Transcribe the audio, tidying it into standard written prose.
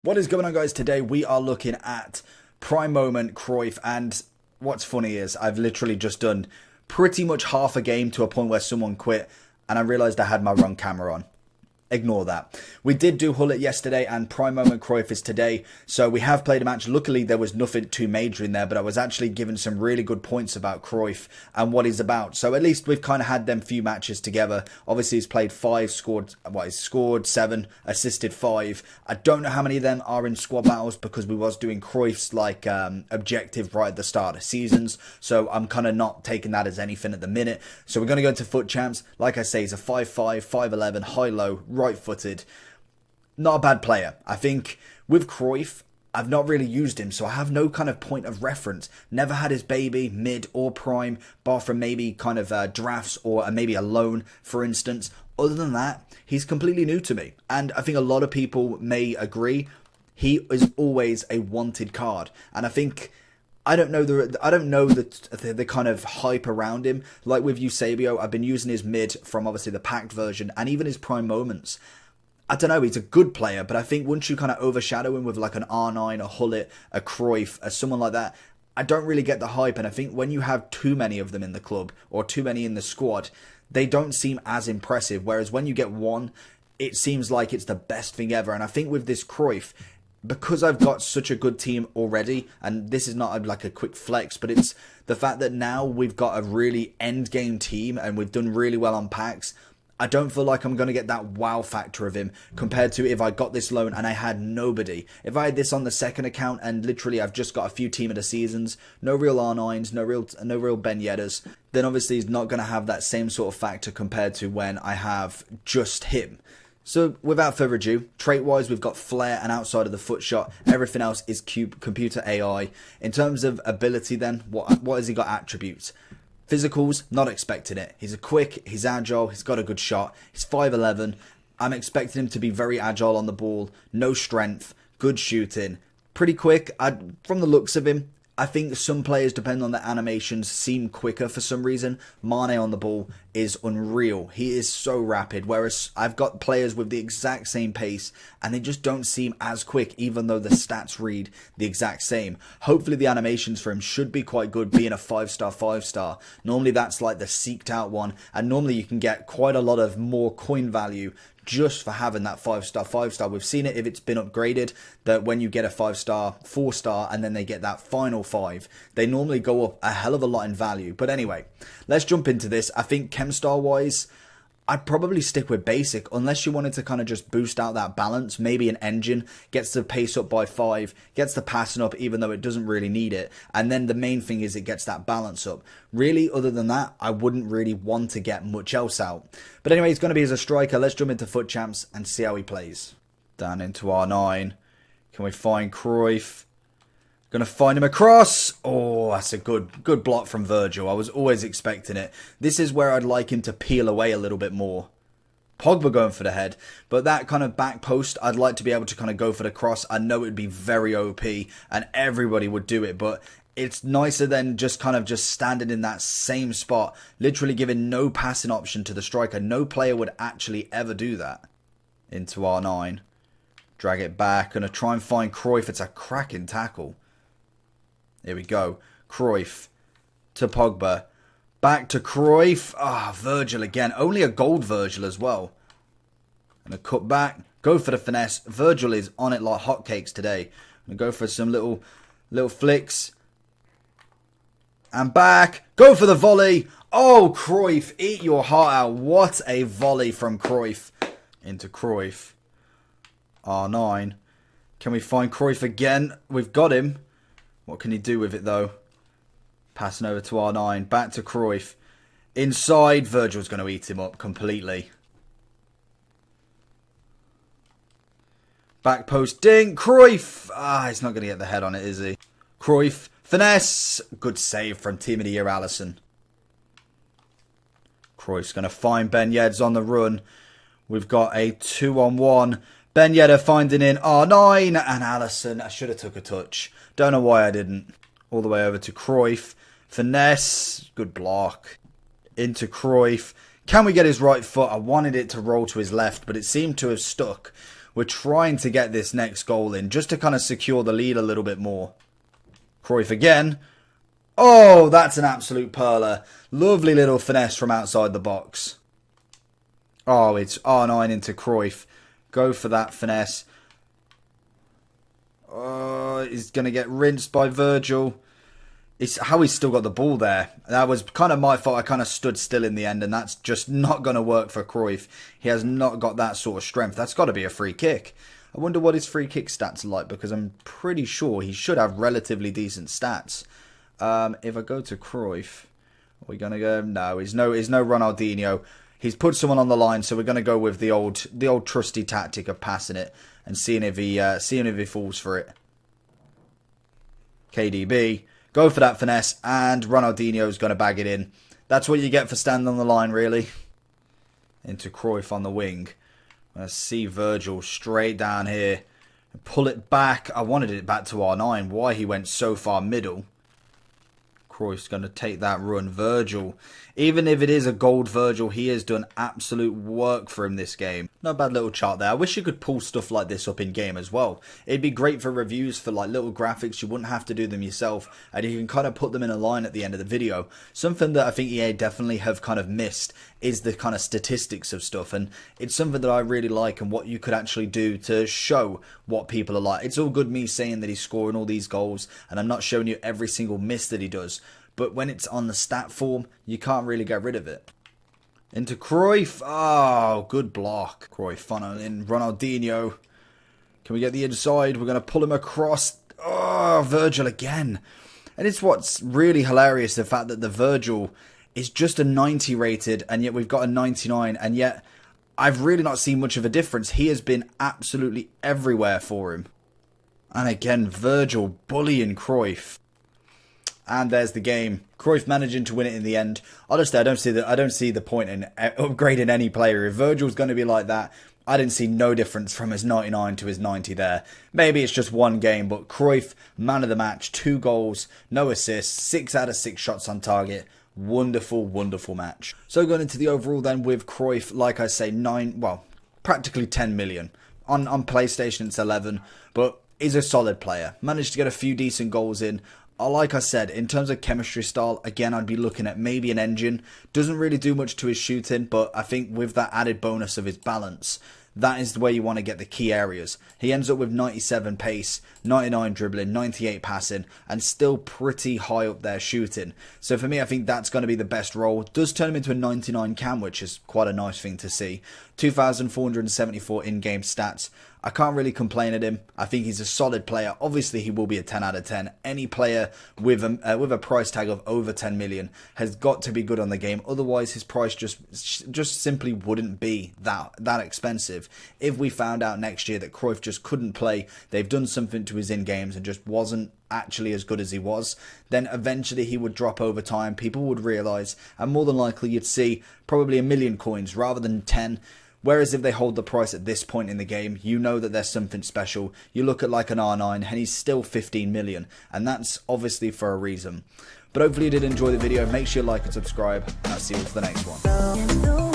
What is going on, guys? Today we are looking at prime moment Cruyff, and what's funny is I've literally just done pretty much half a game to a point where someone quit and I realised I had my wrong camera on. Ignore that. We did do Hull It yesterday and prime moment Cruyff is today, so we have played a match. Luckily there was nothing too major in there, but I was actually given some really good points about Cruyff and what he's about, so at least we've kind of had them few matches together. Obviously he's played 5, he's scored 7, assisted 5. I don't know how many of them are in squad battles because we was doing Cruyff's objective right at the start of seasons, so I'm kind of not taking that as anything at the minute. So we're going to go into foot champs. Like I say, he's a 5'5", 5'11", high-low, right-footed. Not a bad player. I think with Cruyff, I've not really used him, so I have no kind of point of reference. Never had his baby, mid or prime, bar from maybe kind of drafts or maybe a loan, for instance. Other than that, he's completely new to me. And I think a lot of people may agree, he is always a wanted card. And I think I don't know the kind of hype around him. Like with Eusebio, I've been using his mid from obviously the packed version and even his prime moments. I don't know, he's a good player, but I think once you kind of overshadow him with like an R9, a Hull It, a Cruyff, someone like that, I don't really get the hype. And I think when you have too many of them in the club or too many in the squad, they don't seem as impressive. Whereas when you get one, it seems like it's the best thing ever. And I think with this Cruyff, because I've got such a good team already, and this is not like a quick flex, but it's the fact that now we've got a really end game team and we've done really well on packs. I don't feel like I'm going to get that wow factor of him compared to if I got this loan and I had nobody. If I had this on the second account and literally I've just got a few team of the seasons, no real R9s, no real Ben Yedders, then obviously he's not going to have that same sort of factor compared to when I have just him. So without further ado, trait-wise, we've got flair and outside of the foot shot. Everything else is computer AI. In terms of ability then, what has he got attributes? Physicals, not expecting it. He's a quick, he's agile, he's got a good shot. He's 5'11". I'm expecting him to be very agile on the ball, no strength, good shooting, pretty quick. From the looks of him, I think some players, depending on the animations, seem quicker for some reason. Mane on the ball is unreal. He is so rapid, whereas I've got players with the exact same pace and they just don't seem as quick, even though the stats read the exact same. Hopefully the animations for him should be quite good, being a 5-star, 5-star. Normally that's like the seeked out one, and normally you can get quite a lot of more coin value just for having that 5-star, 5-star. We've seen it if it's been upgraded, that when you get a 5-star, 4-star, and then they get that final 5, they normally go up a hell of a lot in value. But anyway, let's jump into this. I think Chemstar wise, I'd probably stick with basic unless you wanted to kind of just boost out that balance. Maybe an engine gets the pace up by 5, gets the passing up even though it doesn't really need it, and then the main thing is it gets that balance up. Really, other than that, I wouldn't really want to get much else out. But anyway, he's going to be as a striker. Let's jump into foot champs and see how he plays. Down into R9. Can we find Cruyff? Gonna find him across. Oh, that's a good block from Virgil. I was always expecting it. This is where I'd like him to peel away a little bit more. Pogba going for the head. But that kind of back post, I'd like to be able to kind of go for the cross. I know it'd be very OP and everybody would do it, but it's nicer than just kind of just standing in that same spot, literally giving no passing option to the striker. No player would actually ever do that. Into R9. Drag it back. Gonna try and find Cruyff. It's a cracking tackle. Here we go. Cruyff to Pogba. Back to Cruyff. Ah, Virgil again. Only a gold Virgil as well. And a cut back. Go for the finesse. Virgil is on it like hotcakes today. I'm going to go for some little flicks. And back. Go for the volley. Oh, Cruyff. Eat your heart out. What a volley from Cruyff. Into Cruyff. R9. Can we find Cruyff again? We've got him. What can he do with it though? Passing over to R9. Back to Cruyff. Inside. Virgil's going to eat him up completely. Back post. Ding. Cruyff. Ah, he's not going to get the head on it, is he? Cruyff. Finesse. Good save from Team of the Year Alisson. Cruyff's going to find Ben Yedds on the run. We've got a 2-on-1. Ben Yedder finding in R9 and Alisson. I should have took a touch. Don't know why I didn't. All the way over to Cruyff. Finesse. Good block. Into Cruyff. Can we get his right foot? I wanted it to roll to his left, but it seemed to have stuck. We're trying to get this next goal in just to kind of secure the lead a little bit more. Cruyff again. Oh, that's an absolute perler. Lovely little finesse from outside the box. Oh, it's R9 into Cruyff. Go for that finesse. Oh, he's going to get rinsed by Virgil. It's how he's still got the ball there. That was kind of my fault. I kind of stood still in the end, and that's just not going to work for Cruyff. He has not got that sort of strength. That's got to be a free kick. I wonder what his free kick stats are like, because I'm pretty sure he should have relatively decent stats. If I go to Cruyff, are we going to go? No, he's no Ronaldinho. He's put someone on the line, so we're going to go with the old trusty tactic of passing it and seeing if he falls for it. KDB. Go for that finesse, and Ronaldinho's going to bag it in. That's what you get for standing on the line, really. Into Cruyff on the wing. I see Virgil straight down here. Pull it back. I wanted it back to R9. Why he went so far middle. Cruyff's going to take that run. Virgil. Even if it is a gold Virgil, he has done absolute work for him this game. Not a bad little chart there. I wish you could pull stuff like this up in game as well. It'd be great for reviews, for like little graphics. You wouldn't have to do them yourself, and you can kind of put them in a line at the end of the video. Something that I think EA definitely have kind of missed is the kind of statistics of stuff, and it's something that I really like, and what you could actually do to show what people are like. It's all good me saying that he's scoring all these goals, and I'm not showing you every single miss that he does. But when it's on the stat form, you can't really get rid of it. Into Cruyff. Oh, good block. Cruyff funnel in. Ronaldinho. Can we get the inside? We're going to pull him across. Oh, Virgil again. And it's what's really hilarious, the fact that the Virgil is just a 90 rated, and yet we've got a 99, and yet I've really not seen much of a difference. He has been absolutely everywhere for him. And again, Virgil bullying Cruyff. And there's the game. Cruyff managing to win it in the end. Honestly, I don't see the point in upgrading any player. If Virgil's going to be like that, I didn't see no difference from his 99 to his 90 there. Maybe it's just one game, but Cruyff, man of the match, 2 goals, no assists, 6 out of 6 shots on target. Wonderful, wonderful match. So going into the overall then with Cruyff, like I say, practically 10 million. On PlayStation it's 11, but is a solid player. Managed to get a few decent goals in. Like I said, in terms of chemistry style, again, I'd be looking at maybe an engine. Doesn't really do much to his shooting, but I think with that added bonus of his balance, that is where you want to get the key areas. He ends up with 97 pace, 99 dribbling, 98 passing, and still pretty high up there shooting. So for me, I think that's going to be the best role. Does turn him into a 99 cam, which is quite a nice thing to see. 2,474 in-game stats. I can't really complain at him. I think he's a solid player. Obviously, he will be a 10 out of 10. Any player with a price tag of over 10 million has got to be good on the game. Otherwise, his price just simply wouldn't be that expensive. If we found out next year that Cruyff just couldn't play, they've done something to his in-games and just wasn't actually as good as he was, then eventually he would drop over time. People would realise, and more than likely you'd see probably 1 million coins rather than 10. Whereas if they hold the price at this point in the game, you know that there's something special. You look at like an R9 and he's still 15 million. And that's obviously for a reason. But hopefully you did enjoy the video. Make sure you like and subscribe. And I'll see you for the next one.